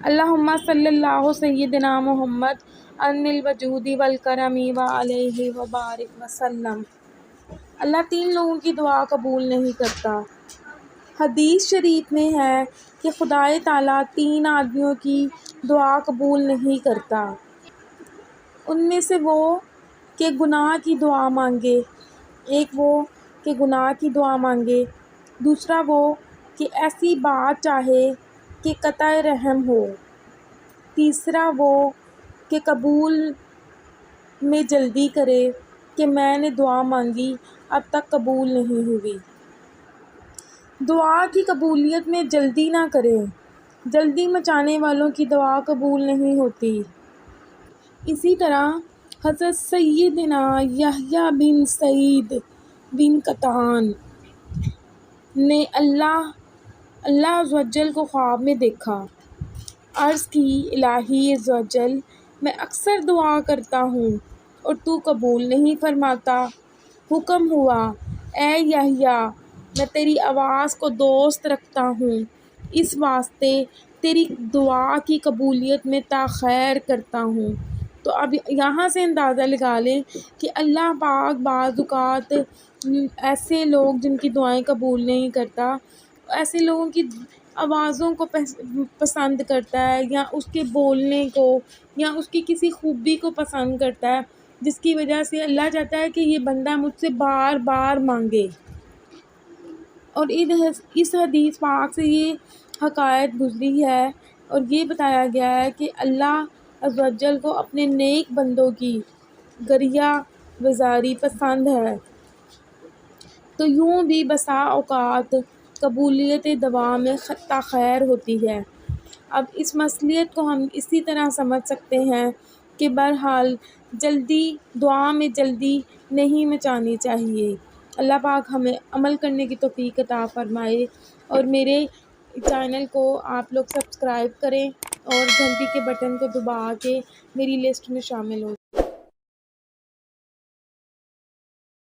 اللہم صلی اللہ سیدنا محمد ان الوجود والکرم وعلیہ وبارک وسلم۔ اللہ 3 لوگوں کی دعا قبول نہیں کرتا۔ حدیث شریف میں ہے کہ خدائے تعالیٰ 3 آدمیوں کی دعا قبول نہیں کرتا۔ ان میں سے وہ کہ گناہ کی دعا مانگے، ایک وہ کہ گناہ کی دعا مانگے، دوسرا وہ کہ ایسی بات چاہے کہ قطع رحم ہو، تیسرا وہ کہ قبول میں جلدی کرے کہ میں نے دعا مانگی اب تک قبول نہیں ہوئی۔ دعا کی قبولیت میں جلدی نہ کریں، جلدی مچانے والوں کی دعا قبول نہیں ہوتی۔ اسی طرح حضرت سیدنا یحییٰ بن سعید بن قطان نے اللہ عز و جل کو خواب میں دیکھا۔ عرض کی الہی عز و جل، میں اکثر دعا کرتا ہوں اور تو قبول نہیں فرماتا۔ حکم ہوا، اے یحییٰ، میں تیری آواز کو دوست رکھتا ہوں، اس واسطے تیری دعا کی قبولیت میں تاخیر کرتا ہوں۔ تو اب یہاں سے اندازہ لگا لیں کہ اللہ پاک بعض اوقات ایسے لوگ جن کی دعائیں قبول نہیں کرتا، ایسے لوگوں کی آوازوں کو پسند کرتا ہے، یا اس کے بولنے کو، یا اس کی کسی خوبی کو پسند کرتا ہے، جس کی وجہ سے اللہ چاہتا ہے کہ یہ بندہ مجھ سے بار بار مانگے۔ اور اس حدیث پاک سے یہ حقائق گزری ہے اور یہ بتایا گیا ہے کہ اللہ عز و جل کو اپنے نیک بندوں کی گریہ وزاری پسند ہے۔ تو یوں بھی بسا اوقات قبولیت دعا میں تاخیر ہوتی ہے۔ اب اس مصلیت کو ہم اسی طرح سمجھ سکتے ہیں کہ بہرحال دعا میں جلدی نہیں مچانی چاہیے۔ اللہ پاک ہمیں عمل کرنے کی توفیق عطا فرمائے، اور میرے چینل کو آپ لوگ سبسکرائب کریں اور گھنٹی کے بٹن کو دبا کے میری لسٹ میں شامل ہو۔